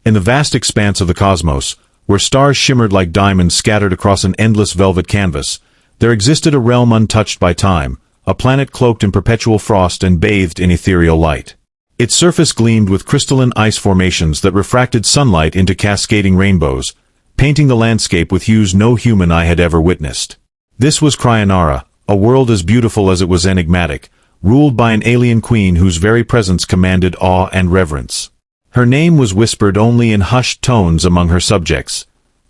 In the vast expanse of the cosmos, where stars shimmered like diamonds scattered across an endless velvet canvas, there existed a realm untouched by time, a planet cloaked in perpetual frost and bathed in ethereal light. Its surface gleamed with crystalline ice formations that refracted sunlight into cascading rainbows, painting the landscape with hues no human eye had ever witnessed. This was Cryanara, a world as beautiful as it was enigmatic, ruled by an alien queen whose very presence commanded awe and reverence. Her name was whispered only in hushed tones among her subjects,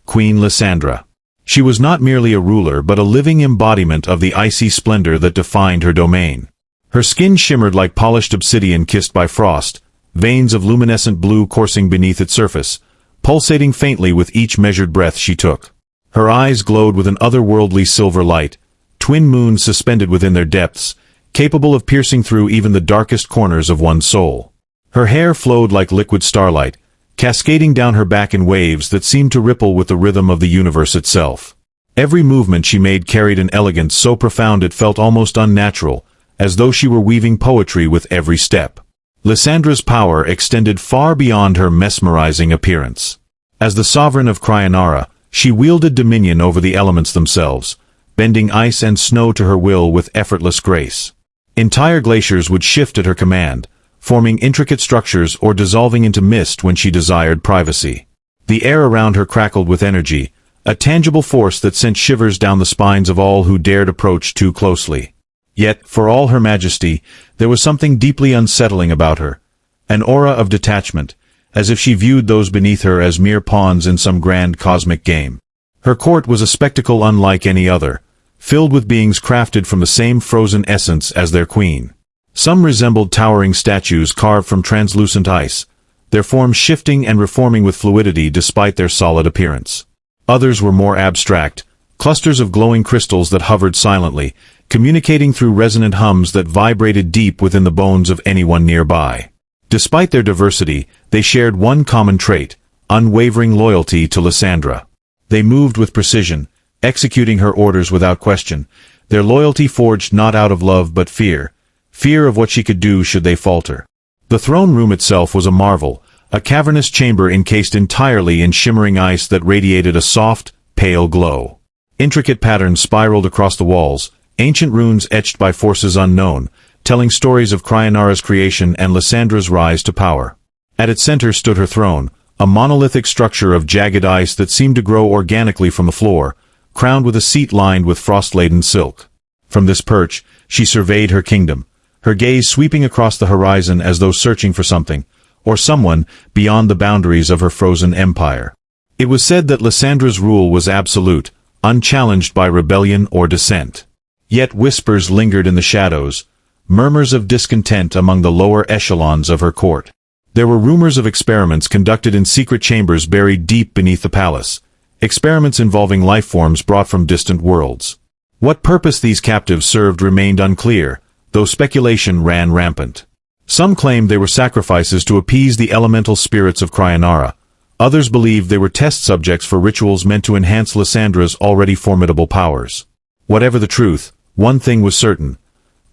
Queen Lysandra. She was not merely a ruler but a living embodiment of the icy splendor that defined her domain. Her skin shimmered like polished obsidian kissed by frost, veins of luminescent blue coursing beneath its surface, pulsating faintly with each measured breath she took. Her eyes glowed with an otherworldly silver light, twin moons suspended within their depths, capable of piercing through even the darkest corners of one's soul. Her hair flowed like liquid starlight, cascading down her back in waves that seemed to ripple with the rhythm of the universe itself. Every movement she made carried an elegance so profound it felt almost unnatural, as though she were weaving poetry with every step. Lysandra's power extended far beyond her mesmerizing appearance. As the sovereign of Cryanara, she wielded dominion over the elements themselves, bending ice and snow to her will with effortless grace. Entire glaciers would shift at her command, forming intricate structures or dissolving into mist when she desired privacy. The air around her crackled with energy, a tangible force that sent shivers down the spines of all who dared approach too closely. Yet, for all her majesty, there was something deeply unsettling about her, an aura of detachment, as if she viewed those beneath her as mere pawns in some grand cosmic game. Her court was a spectacle unlike any other, filled with beings crafted from the same frozen essence as their queen. Some resembled towering statues carved from translucent ice, their forms shifting and reforming with fluidity despite their solid appearance. Others were more abstract, clusters of glowing crystals that hovered silently, communicating through resonant hums that vibrated deep within the bones of anyone nearby. Despite their diversity, they shared one common trait, unwavering loyalty to Lysandra. They moved with precision, executing her orders without question, their loyalty forged not out of love but fear of what she could do should they falter. The throne room itself was a marvel, a cavernous chamber encased entirely in shimmering ice that radiated a soft, pale glow. Intricate patterns spiraled across the walls, ancient runes etched by forces unknown, telling stories of Cryanara's creation and Lysandra's rise to power. At its center stood her throne, a monolithic structure of jagged ice that seemed to grow organically from the floor, crowned with a seat lined with frost-laden silk. From this perch, she surveyed her kingdom, her gaze sweeping across the horizon as though searching for something, or someone, beyond the boundaries of her frozen empire. It was said that Lysandra's rule was absolute, unchallenged by rebellion or dissent. Yet whispers lingered in the shadows, murmurs of discontent among the lower echelons of her court. There were rumors of experiments conducted in secret chambers buried deep beneath the palace, experiments involving life forms brought from distant worlds. What purpose these captives served remained unclear, though speculation ran rampant. Some claimed they were sacrifices to appease the elemental spirits of Cryanara. Others believed they were test subjects for rituals meant to enhance Lysandra's already formidable powers. Whatever the truth, one thing was certain.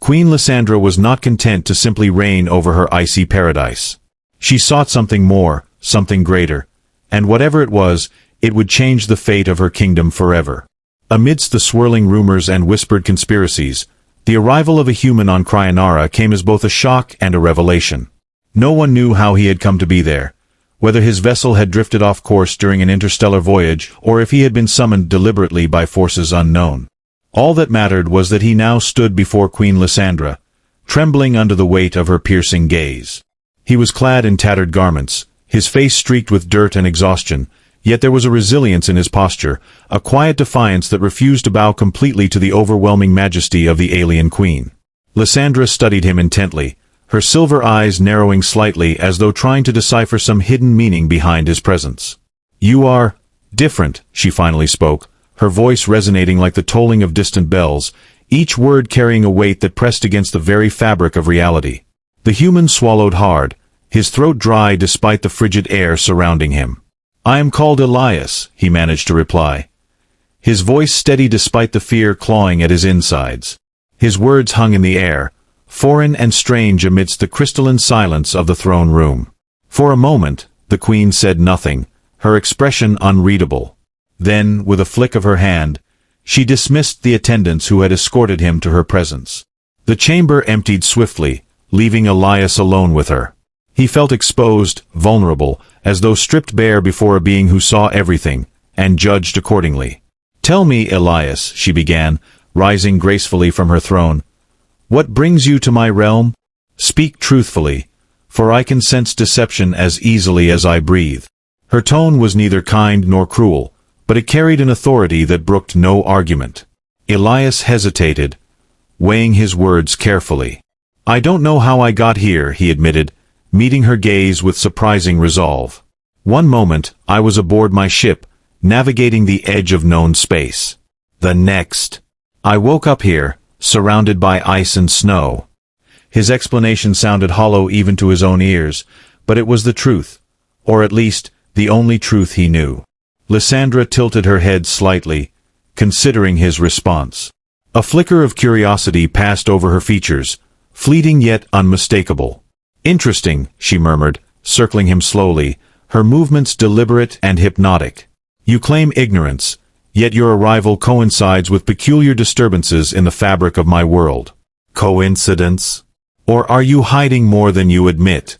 Queen Lysandra was not content to simply reign over her icy paradise. She sought something more, something greater, and whatever it was, it would change the fate of her kingdom forever. Amidst the swirling rumors and whispered conspiracies, the arrival of a human on Cryanara came as both a shock and a revelation. No one knew how he had come to be there, whether his vessel had drifted off course during an interstellar voyage or if he had been summoned deliberately by forces unknown. All that mattered was that he now stood before Queen Lysandra, trembling under the weight of her piercing gaze. He was clad in tattered garments, his face streaked with dirt and exhaustion, yet there was a resilience in his posture, a quiet defiance that refused to bow completely to the overwhelming majesty of the alien queen. Lysandra studied him intently, her silver eyes narrowing slightly as though trying to decipher some hidden meaning behind his presence. "You are different," she finally spoke, her voice resonating like the tolling of distant bells, each word carrying a weight that pressed against the very fabric of reality. The human swallowed hard, his throat dry despite the frigid air surrounding him. "I am called Elias," he managed to reply. His voice steady despite the fear clawing at his insides. His words hung in the air, foreign and strange amidst the crystalline silence of the throne room. For a moment, The queen said nothing, her expression unreadable. Then, with a flick of her hand, she dismissed the attendants who had escorted him to her presence. The chamber emptied swiftly, leaving Elias alone with her. He felt exposed, vulnerable, as though stripped bare before a being who saw everything, and judged accordingly. "Tell me, Elias," she began, rising gracefully from her throne, "what brings you to my realm? Speak truthfully, for I can sense deception as easily as I breathe." Her tone was neither kind nor cruel, but it carried an authority that brooked no argument. Elias hesitated, weighing his words carefully. "I don't know how I got here," he admitted, meeting her gaze with surprising resolve. "One moment, I was aboard my ship, navigating the edge of known space. The next, I woke up here, surrounded by ice and snow." His explanation sounded hollow even to his own ears, but it was the truth, or at least, the only truth he knew. Lysandra tilted her head slightly, considering his response. A flicker of curiosity passed over her features, fleeting yet unmistakable. "Interesting," she murmured, circling him slowly, her movements deliberate and hypnotic. "You claim ignorance, yet your arrival coincides with peculiar disturbances in the fabric of my world. Coincidence? Or are you hiding more than you admit?"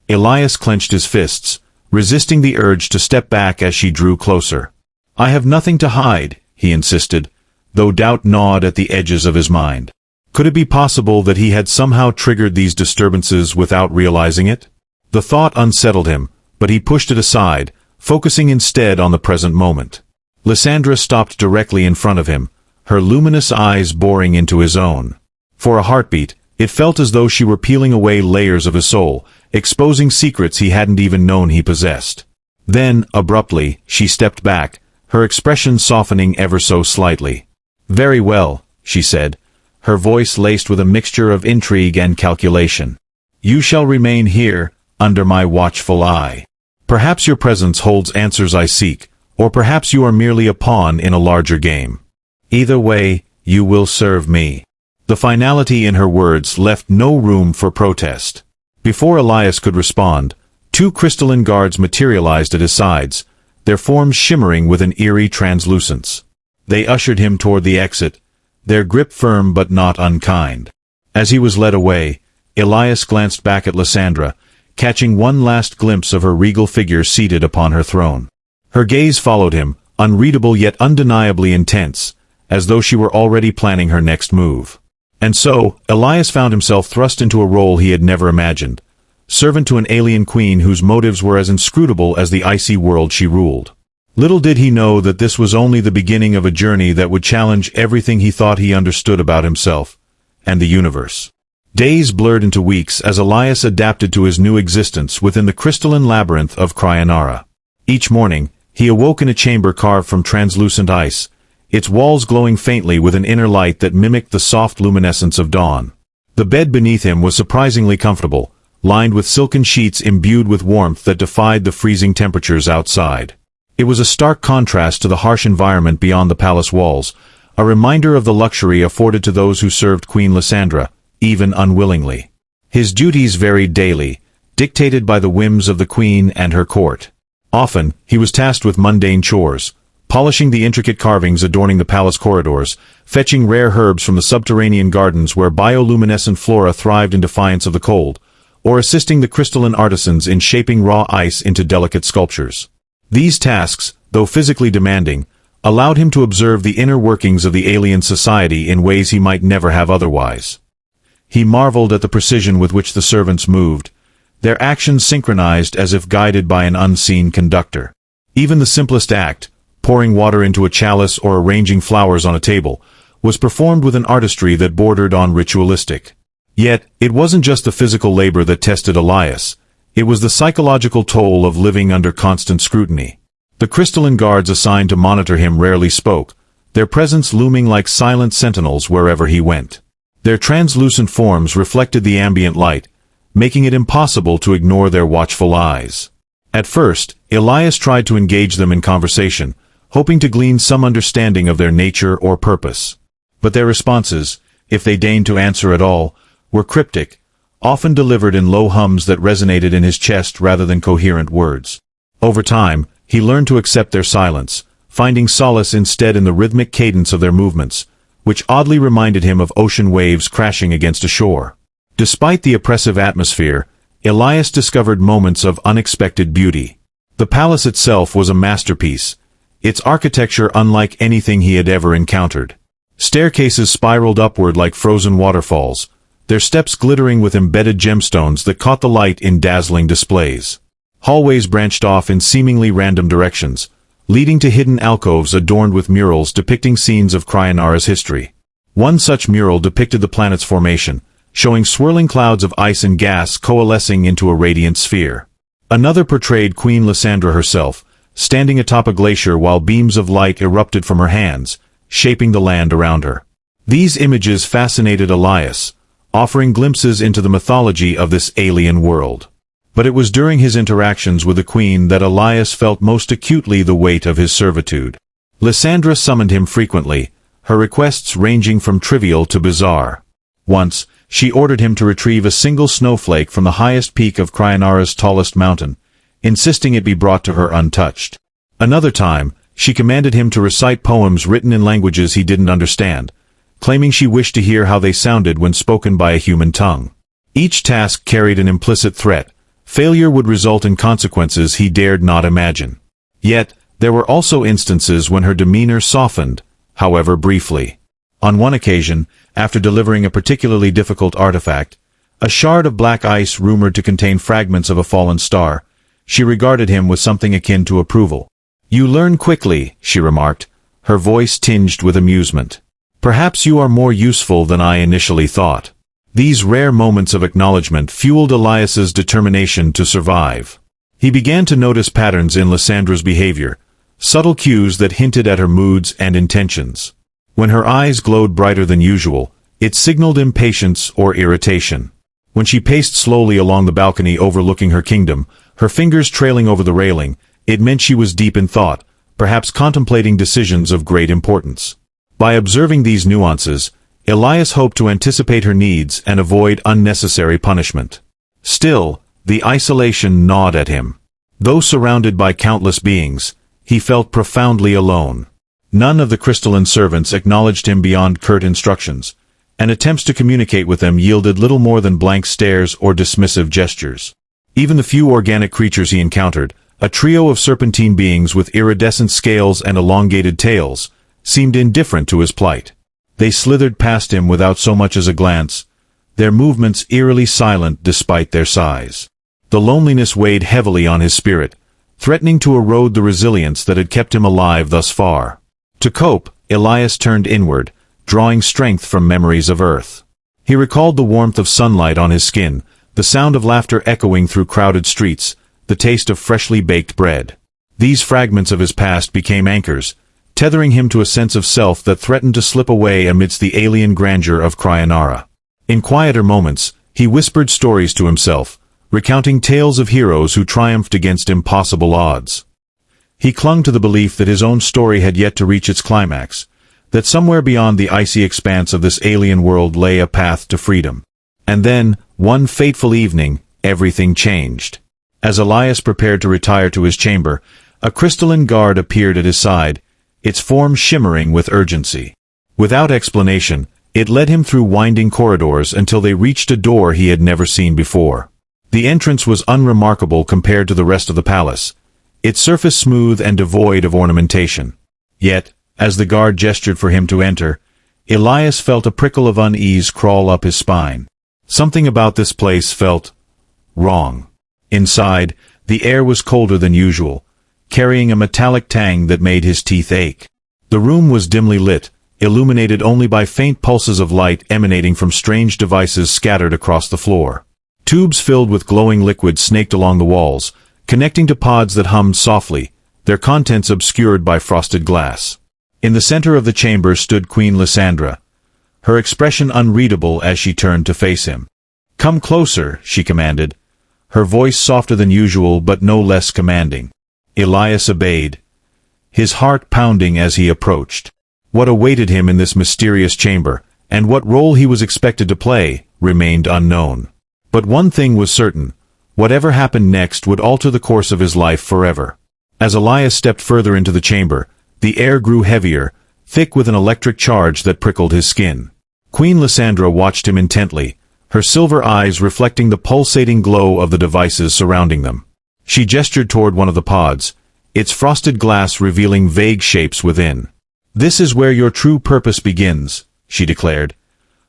Elias clenched his fists, resisting the urge to step back as she drew closer. "I have nothing to hide," he insisted, though doubt gnawed at the edges of his mind. Could it be possible that he had somehow triggered these disturbances without realizing it? The thought unsettled him, but he pushed it aside, focusing instead on the present moment. Lysandra stopped directly in front of him, her luminous eyes boring into his own. For a heartbeat, it felt as though she were peeling away layers of his soul, exposing secrets he hadn't even known he possessed. Then, abruptly, she stepped back, her expression softening ever so slightly. "Very well," she said, her voice laced with a mixture of intrigue and calculation. "You shall remain here, under my watchful eye. Perhaps your presence holds answers I seek, or perhaps you are merely a pawn in a larger game. Either way, you will serve me." The finality in her words left no room for protest. Before Elias could respond, two crystalline guards materialized at his sides, their forms shimmering with an eerie translucence. They ushered him toward the exit, their grip firm but not unkind. As he was led away, Elias glanced back at Lysandra, catching one last glimpse of her regal figure seated upon her throne. Her gaze followed him, unreadable yet undeniably intense, as though she were already planning her next move. And so, Elias found himself thrust into a role he had never imagined, servant to an alien queen whose motives were as inscrutable as the icy world she ruled. Little did he know that this was only the beginning of a journey that would challenge everything he thought he understood about himself and the universe. Days blurred into weeks as Elias adapted to his new existence within the crystalline labyrinth of Cryanara. Each morning, he awoke in a chamber carved from translucent ice, its walls glowing faintly with an inner light that mimicked the soft luminescence of dawn. The bed beneath him was surprisingly comfortable, lined with silken sheets imbued with warmth that defied the freezing temperatures outside. It was a stark contrast to the harsh environment beyond the palace walls, a reminder of the luxury afforded to those who served Queen Lysandra, even unwillingly. His duties varied daily, dictated by the whims of the queen and her court. Often, he was tasked with mundane chores, polishing the intricate carvings adorning the palace corridors, fetching rare herbs from the subterranean gardens where bioluminescent flora thrived in defiance of the cold, or assisting the crystalline artisans in shaping raw ice into delicate sculptures. These tasks, though physically demanding, allowed him to observe the inner workings of the alien society in ways he might never have otherwise. He marveled at the precision with which the servants moved, their actions synchronized as if guided by an unseen conductor. Even the simplest act, pouring water into a chalice or arranging flowers on a table, was performed with an artistry that bordered on ritualistic. Yet, it wasn't just the physical labor that tested Elias. It was the psychological toll of living under constant scrutiny. The crystalline guards assigned to monitor him rarely spoke, their presence looming like silent sentinels wherever he went. Their translucent forms reflected the ambient light, making it impossible to ignore their watchful eyes. At first, Elias tried to engage them in conversation, hoping to glean some understanding of their nature or purpose. But their responses, if they deigned to answer at all, were cryptic, often delivered in low hums that resonated in his chest rather than coherent words. Over time, he learned to accept their silence, finding solace instead in the rhythmic cadence of their movements, which oddly reminded him of ocean waves crashing against a shore. Despite the oppressive atmosphere, Elias discovered moments of unexpected beauty. The palace itself was a masterpiece, its architecture unlike anything he had ever encountered. Staircases spiraled upward like frozen waterfalls, their steps glittering with embedded gemstones that caught the light in dazzling displays. Hallways branched off in seemingly random directions, leading to hidden alcoves adorned with murals depicting scenes of Cryanara's history. One such mural depicted the planet's formation, showing swirling clouds of ice and gas coalescing into a radiant sphere. Another portrayed Queen Lysandra herself, standing atop a glacier while beams of light erupted from her hands, shaping the land around her. These images fascinated Elias, offering glimpses into the mythology of this alien world. But it was during his interactions with the queen that Elias felt most acutely the weight of his servitude. Lysandra summoned him frequently, her requests ranging from trivial to bizarre. Once, she ordered him to retrieve a single snowflake from the highest peak of Cryanara's tallest mountain, insisting it be brought to her untouched. Another time, she commanded him to recite poems written in languages he didn't understand, claiming she wished to hear how they sounded when spoken by a human tongue. Each task carried an implicit threat. Failure would result in consequences he dared not imagine. Yet, there were also instances when her demeanor softened, however briefly. On one occasion, after delivering a particularly difficult artifact, a shard of black ice rumored to contain fragments of a fallen star, she regarded him with something akin to approval. "You learn quickly," she remarked, her voice tinged with amusement. "Perhaps you are more useful than I initially thought." These rare moments of acknowledgement fueled Elias's determination to survive. He began to notice patterns in Lysandra's behavior, subtle cues that hinted at her moods and intentions. When her eyes glowed brighter than usual, it signaled impatience or irritation. When she paced slowly along the balcony overlooking her kingdom, her fingers trailing over the railing, it meant she was deep in thought, perhaps contemplating decisions of great importance. By observing these nuances, Elias hoped to anticipate her needs and avoid unnecessary punishment. Still, the isolation gnawed at him. Though surrounded by countless beings, he felt profoundly alone. None of the crystalline servants acknowledged him beyond curt instructions, and attempts to communicate with them yielded little more than blank stares or dismissive gestures. Even the few organic creatures he encountered, a trio of serpentine beings with iridescent scales and elongated tails, seemed indifferent to his plight. They slithered past him without so much as a glance, their movements eerily silent despite their size. The loneliness weighed heavily on his spirit, threatening to erode the resilience that had kept him alive thus far. To cope, Elias turned inward, drawing strength from memories of Earth. He recalled the warmth of sunlight on his skin, the sound of laughter echoing through crowded streets, the taste of freshly baked bread. These fragments of his past became anchors, tethering him to a sense of self that threatened to slip away amidst the alien grandeur of Cryanara. In quieter moments, he whispered stories to himself, recounting tales of heroes who triumphed against impossible odds. He clung to the belief that his own story had yet to reach its climax, that somewhere beyond the icy expanse of this alien world lay a path to freedom. And then, one fateful evening, everything changed. As Elias prepared to retire to his chamber, a crystalline guard appeared at his side, its form shimmering with urgency. Without explanation, it led him through winding corridors until they reached a door he had never seen before. The entrance was unremarkable compared to the rest of the palace, its surface smooth and devoid of ornamentation. Yet, as the guard gestured for him to enter, Elias felt a prickle of unease crawl up his spine. Something about this place felt wrong. Inside, the air was colder than usual, carrying a metallic tang that made his teeth ache. The room was dimly lit, illuminated only by faint pulses of light emanating from strange devices scattered across the floor. Tubes filled with glowing liquid snaked along the walls, connecting to pods that hummed softly, their contents obscured by frosted glass. In the center of the chamber stood Queen Lysandra, her expression unreadable as she turned to face him. "Come closer," she commanded, her voice softer than usual but no less commanding. Elias obeyed, his heart pounding as he approached. What awaited him in this mysterious chamber, and what role he was expected to play, remained unknown. But one thing was certain: whatever happened next would alter the course of his life forever. As Elias stepped further into the chamber, the air grew heavier, thick with an electric charge that prickled his skin. Queen Lysandra watched him intently, her silver eyes reflecting the pulsating glow of the devices surrounding them. She gestured toward one of the pods, its frosted glass revealing vague shapes within. "This is where your true purpose begins," she declared,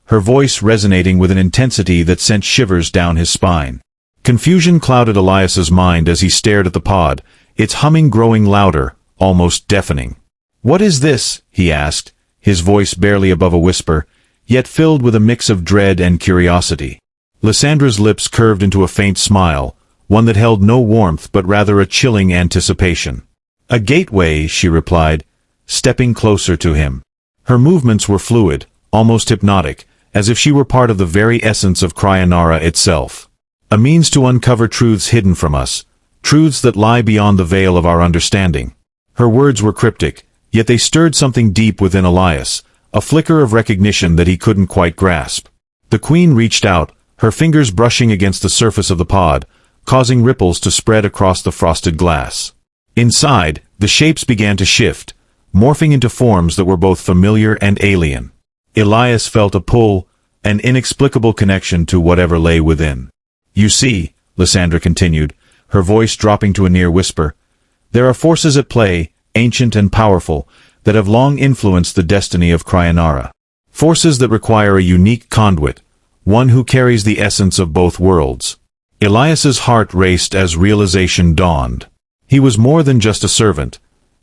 her voice resonating with an intensity that sent shivers down his spine. Confusion clouded Elias's mind as he stared at the pod, its humming growing louder, almost deafening. "What is this?" he asked, his voice barely above a whisper, yet filled with a mix of dread and curiosity. Lysandra's lips curved into a faint smile, one that held no warmth but rather a chilling anticipation. "A gateway," she replied, stepping closer to him. Her movements were fluid, almost hypnotic, as if she were part of the very essence of Cryanara itself. "A means to uncover truths hidden from us, truths that lie beyond the veil of our understanding." Her words were cryptic, yet they stirred something deep within Elias, a flicker of recognition that he couldn't quite grasp. The queen reached out, her fingers brushing against the surface of the pod, causing ripples to spread across the frosted glass. Inside, the shapes began to shift, morphing into forms that were both familiar and alien. Elias felt a pull, an inexplicable connection to whatever lay within. "You see," Lysandra continued, her voice dropping to a near whisper, "there are forces at play, ancient and powerful, that have long influenced the destiny of Cryanara. Forces that require a unique conduit, one who carries the essence of both worlds." Elias's heart raced as realization dawned. He was more than just a servant.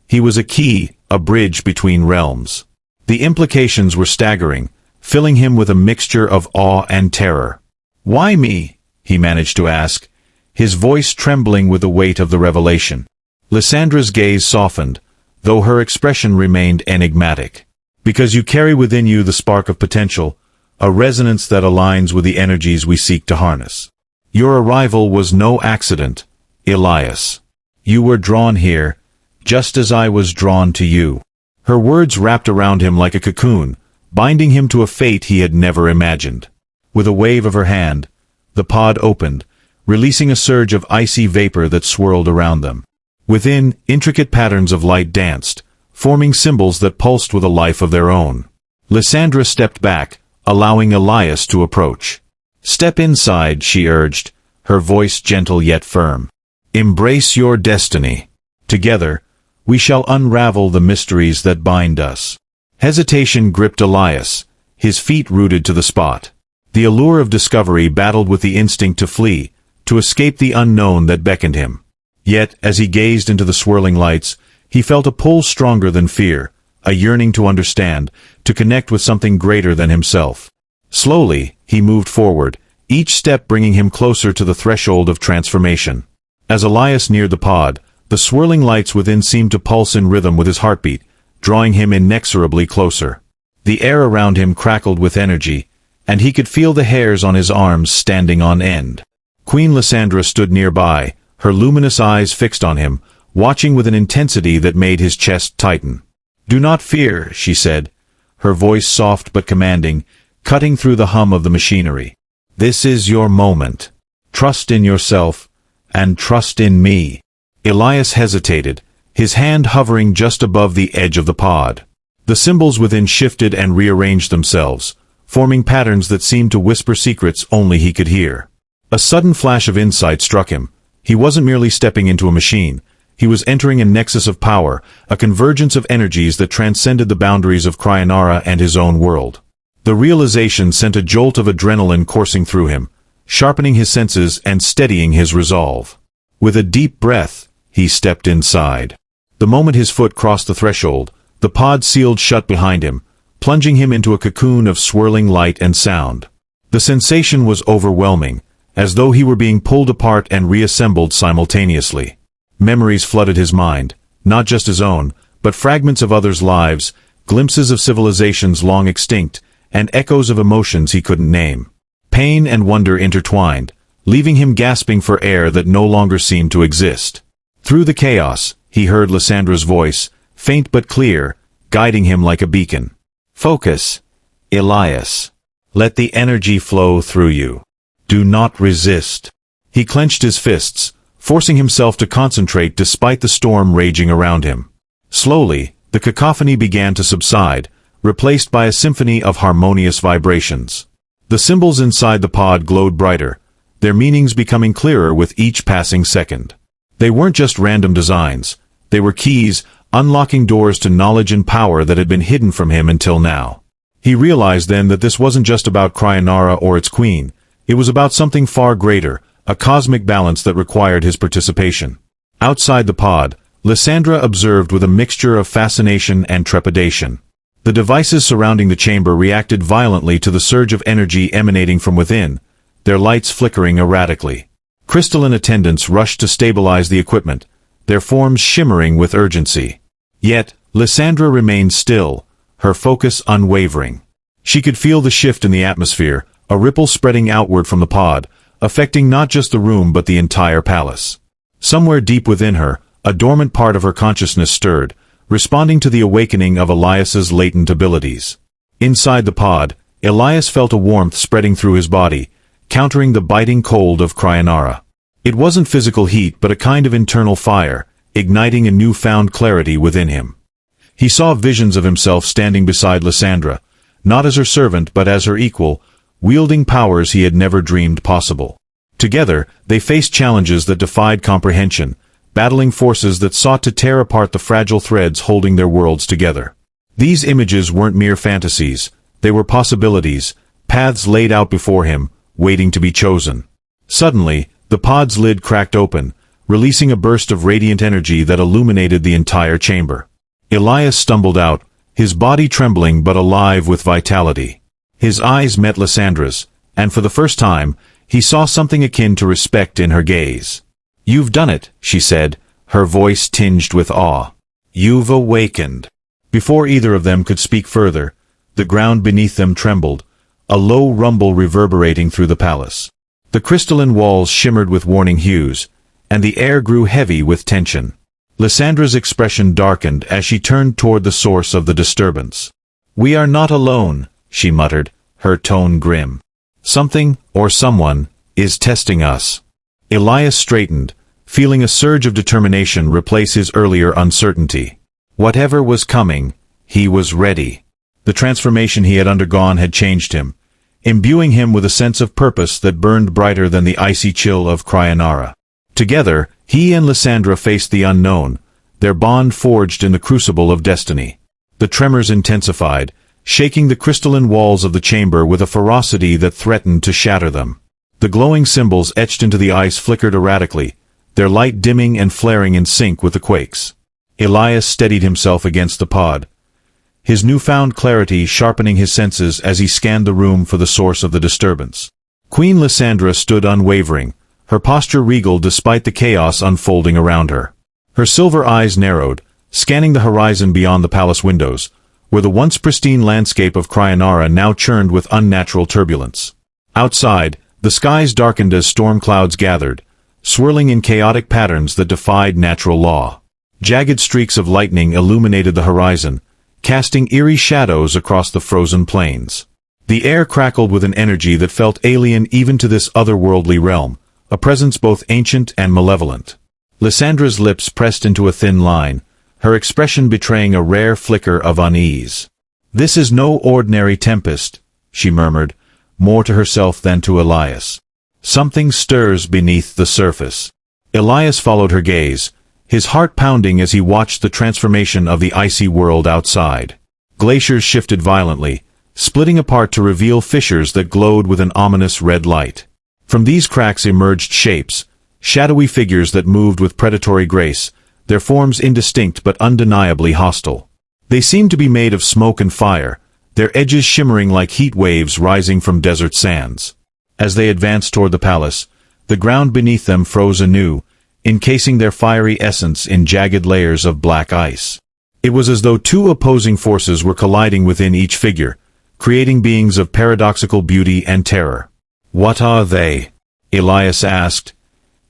He was a key, a bridge between realms. The implications were staggering, filling him with a mixture of awe and terror. "Why me?" he managed to ask, his voice trembling with the weight of the revelation. Lysandra's gaze softened, though her expression remained enigmatic. "Because you carry within you the spark of potential, a resonance that aligns with the energies we seek to harness. Your arrival was no accident, Elias. You were drawn here, just as I was drawn to you." Her words wrapped around him like a cocoon, binding him to a fate he had never imagined. With a wave of her hand, the pod opened, releasing a surge of icy vapor that swirled around them. Within, intricate patterns of light danced, forming symbols that pulsed with a life of their own. Lysandra stepped back, allowing Elias to approach. "Step inside," she urged, her voice gentle yet firm. "Embrace your destiny. Together, we shall unravel the mysteries that bind us." Hesitation gripped Elias, his feet rooted to the spot. The allure of discovery battled with the instinct to flee, to escape the unknown that beckoned him. Yet, as he gazed into the swirling lights, he felt a pull stronger than fear, a yearning to understand, to connect with something greater than himself. Slowly, he moved forward, each step bringing him closer to the threshold of transformation. As Elias neared the pod, the swirling lights within seemed to pulse in rhythm with his heartbeat, drawing him inexorably closer. The air around him crackled with energy, and he could feel the hairs on his arms standing on end. Queen Lysandra stood nearby, her luminous eyes fixed on him, watching with an intensity that made his chest tighten. "Do not fear," she said, her voice soft but commanding, cutting through the hum of the machinery. "This is your moment. Trust in yourself, and trust in me." Elias hesitated, his hand hovering just above the edge of the pod. The symbols within shifted and rearranged themselves, forming patterns that seemed to whisper secrets only he could hear. A sudden flash of insight struck him. He wasn't merely stepping into a machine. He was entering a nexus of power, a convergence of energies that transcended the boundaries of Cryanara and his own world. The realization sent a jolt of adrenaline coursing through him, sharpening his senses and steadying his resolve. With a deep breath, he stepped inside. The moment his foot crossed the threshold, the pod sealed shut behind him, plunging him into a cocoon of swirling light and sound. The sensation was overwhelming, as though he were being pulled apart and reassembled simultaneously. Memories flooded his mind, not just his own, but fragments of others' lives, glimpses of civilizations long extinct, and echoes of emotions he couldn't name. Pain and wonder intertwined, leaving him gasping for air that no longer seemed to exist. Through the chaos, he heard Lysandra's voice, faint but clear, guiding him like a beacon. "Focus, Elias. Let the energy flow through you. Do not resist. He clenched his fists, forcing himself to concentrate despite the storm raging around him. Slowly, the cacophony began to subside, replaced by a symphony of harmonious vibrations. The symbols inside the pod glowed brighter, their meanings becoming clearer with each passing second. They weren't just random designs, they were keys, unlocking doors to knowledge and power that had been hidden from him until now. He realized then that this wasn't just about Cryanara or its queen, it was about something far greater, a cosmic balance that required his participation. Outside the pod, Lysandra observed with a mixture of fascination and trepidation. The devices surrounding the chamber reacted violently to the surge of energy emanating from within, their lights flickering erratically. Crystalline attendants rushed to stabilize the equipment, their forms shimmering with urgency. Yet, Lysandra remained still, her focus unwavering. She could feel the shift in the atmosphere, a ripple spreading outward from the pod, affecting not just the room but the entire palace. Somewhere deep within her, a dormant part of her consciousness stirred, responding to the awakening of Elias's latent abilities. Inside the pod, Elias felt a warmth spreading through his body, countering the biting cold of Cryanara. It wasn't physical heat but a kind of internal fire, igniting a newfound clarity within him. He saw visions of himself standing beside Lysandra, not as her servant but as her equal, wielding powers he had never dreamed possible. Together, they faced challenges that defied comprehension, battling forces that sought to tear apart the fragile threads holding their worlds together. These images weren't mere fantasies, they were possibilities, paths laid out before him, waiting to be chosen. Suddenly, the pod's lid cracked open, releasing a burst of radiant energy that illuminated the entire chamber. Elias stumbled out, his body trembling but alive with vitality. His eyes met Lysandra's, and for the first time, he saw something akin to respect in her gaze. "You've done it," she said, her voice tinged with awe. "You've awakened." Before either of them could speak further, the ground beneath them trembled, a low rumble reverberating through the palace. The crystalline walls shimmered with warning hues, and the air grew heavy with tension. Lysandra's expression darkened as she turned toward the source of the disturbance. "We are not alone," she muttered, her tone grim. "Something, or someone, is testing us." Elias straightened, feeling a surge of determination replace his earlier uncertainty. Whatever was coming, he was ready. The transformation he had undergone had changed him, imbuing him with a sense of purpose that burned brighter than the icy chill of Cryanara. Together, he and Lysandra faced the unknown, their bond forged in the crucible of destiny. The tremors intensified, shaking the crystalline walls of the chamber with a ferocity that threatened to shatter them. The glowing symbols etched into the ice flickered erratically, their light dimming and flaring in sync with the quakes. Elias steadied himself against the pod, his newfound clarity sharpening his senses as he scanned the room for the source of the disturbance. Queen Lysandra stood unwavering, her posture regal despite the chaos unfolding around her. Her silver eyes narrowed, scanning the horizon beyond the palace windows, where the once pristine landscape of Cryanara now churned with unnatural turbulence. Outside, the skies darkened as storm clouds gathered, swirling in chaotic patterns that defied natural law. Jagged streaks of lightning illuminated the horizon, casting eerie shadows across the frozen plains. The air crackled with an energy that felt alien even to this otherworldly realm, a presence both ancient and malevolent. Lysandra's lips pressed into a thin line, her expression betraying a rare flicker of unease. "This is no ordinary tempest," she murmured, more to herself than to Elias. "Something stirs beneath the surface." Elias followed her gaze, his heart pounding as he watched the transformation of the icy world outside. Glaciers shifted violently, splitting apart to reveal fissures that glowed with an ominous red light. From these cracks emerged shapes, shadowy figures that moved with predatory grace, their forms indistinct but undeniably hostile. They seemed to be made of smoke and fire, their edges shimmering like heat waves rising from desert sands. As they advanced toward the palace, the ground beneath them froze anew, encasing their fiery essence in jagged layers of black ice. It was as though two opposing forces were colliding within each figure, creating beings of paradoxical beauty and terror. "What are they?" Elias asked,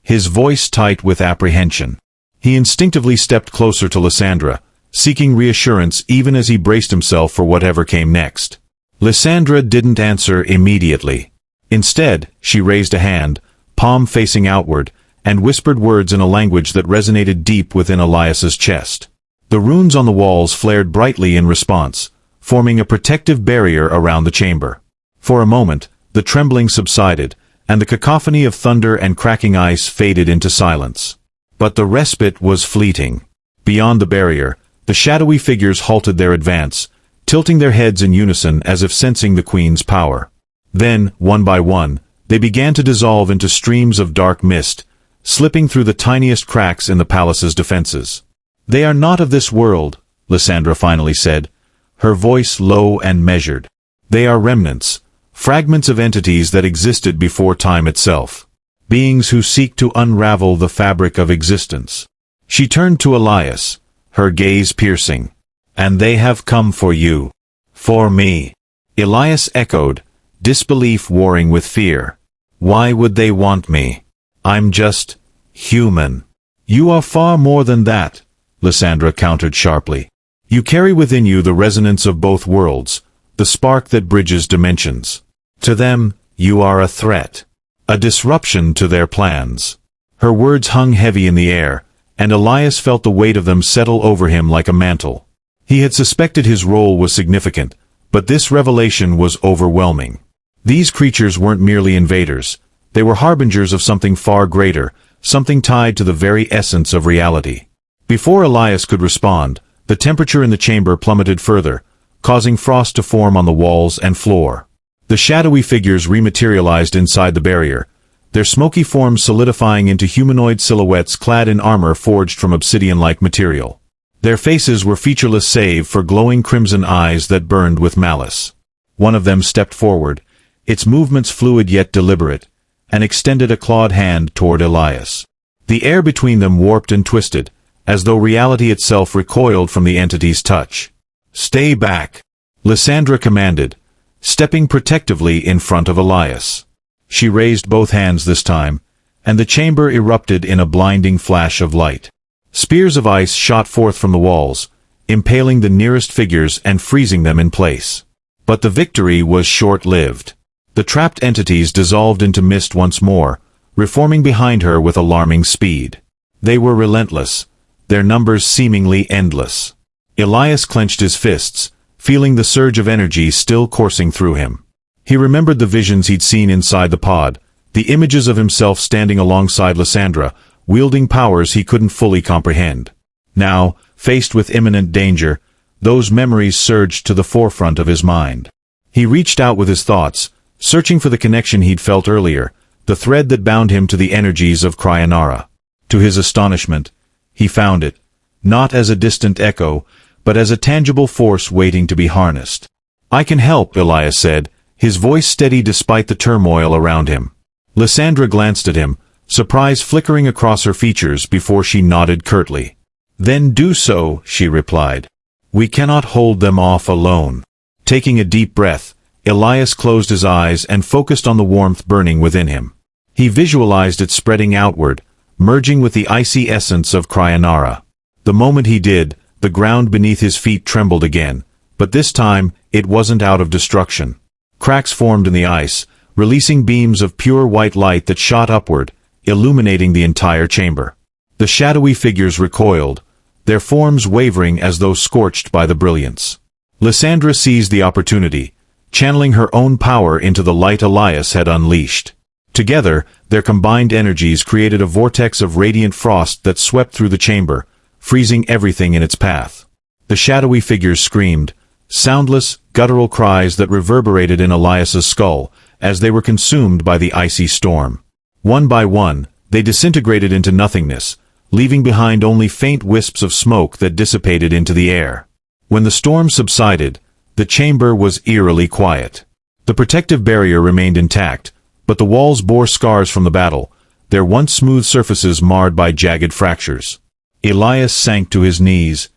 his voice tight with apprehension. He instinctively stepped closer to Lysandra, seeking reassurance even as he braced himself for whatever came next. Lysandra didn't answer immediately. Instead, she raised a hand, palm facing outward, and whispered words in a language that resonated deep within Elias's chest. The runes on the walls flared brightly in response, forming a protective barrier around the chamber. For a moment, the trembling subsided, and the cacophony of thunder and cracking ice faded into silence. But the respite was fleeting. Beyond the barrier, the shadowy figures halted their advance, tilting their heads in unison as if sensing the queen's power. Then, one by one, they began to dissolve into streams of dark mist, slipping through the tiniest cracks in the palace's defenses. "They are not of this world," Lysandra finally said, her voice low and measured. "They are remnants, fragments of entities that existed before time itself. Beings who seek to unravel the fabric of existence." She turned to Elias, her gaze piercing. "And they have come for you. For me." Elias echoed, disbelief warring with fear. "Why would they want me? I'm just human." "You are far more than that," Lysandra countered sharply. "You carry within you the resonance of both worlds, the spark that bridges dimensions. To them, you are a threat, a disruption to their plans." Her words hung heavy in the air, and Elias felt the weight of them settle over him like a mantle. He had suspected his role was significant, but this revelation was overwhelming. These creatures weren't merely invaders. They were harbingers of something far greater, something tied to the very essence of reality. Before Elias could respond, the temperature in the chamber plummeted further, causing frost to form on the walls and floor. The shadowy figures rematerialized inside the barrier, their smoky forms solidifying into humanoid silhouettes clad in armor forged from obsidian-like material. Their faces were featureless save for glowing crimson eyes that burned with malice. One of them stepped forward, its movements fluid yet deliberate, and extended a clawed hand toward Elias. The air between them warped and twisted, as though reality itself recoiled from the entity's touch. "Stay back," Lysandra commanded, stepping protectively in front of Elias. She raised both hands this time, and the chamber erupted in a blinding flash of light. Spears of ice shot forth from the walls, impaling the nearest figures and freezing them in place. But the victory was short-lived. The trapped entities dissolved into mist once more, reforming behind her with alarming speed. They were relentless, their numbers seemingly endless. Elias clenched his fists, feeling the surge of energy still coursing through him. He remembered the visions he'd seen inside the pod, the images of himself standing alongside Lysandra, wielding powers he couldn't fully comprehend. Now, faced with imminent danger, those memories surged to the forefront of his mind. He reached out with his thoughts, searching for the connection he'd felt earlier, the thread that bound him to the energies of Cryanara. To his astonishment, he found it, not as a distant echo, but as a tangible force waiting to be harnessed. "I can help," Elias said, his voice steady despite the turmoil around him. Lysandra glanced at him, surprise flickering across her features before she nodded curtly. "Then do so," she replied. "We cannot hold them off alone." Taking a deep breath, Elias closed his eyes and focused on the warmth burning within him. He visualized it spreading outward, merging with the icy essence of Cryanara. The moment he did, the ground beneath his feet trembled again, but this time, it wasn't out of destruction. Cracks formed in the ice, releasing beams of pure white light that shot upward, illuminating the entire chamber. The shadowy figures recoiled, their forms wavering as though scorched by the brilliance. Lysandra seized the opportunity, channeling her own power into the light Elias had unleashed. Together, their combined energies created a vortex of radiant frost that swept through the chamber, freezing everything in its path. The shadowy figures screamed, soundless, guttural cries that reverberated in Elias's skull as they were consumed by the icy storm. One by one, they disintegrated into nothingness, leaving behind only faint wisps of smoke that dissipated into the air. When the storm subsided, the chamber was eerily quiet. The protective barrier remained intact, but the walls bore scars from the battle, their once smooth surfaces marred by jagged fractures. Elias sank to his knees,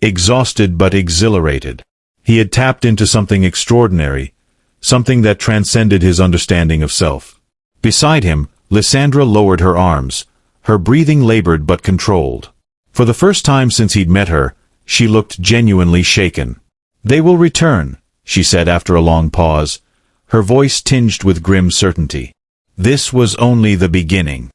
exhausted but exhilarated. He had tapped into something extraordinary, something that transcended his understanding of self. Beside him, Lysandra lowered her arms, her breathing labored but controlled. For the first time since he'd met her, she looked genuinely shaken. "They will return," she said after a long pause, her voice tinged with grim certainty. This was only the beginning.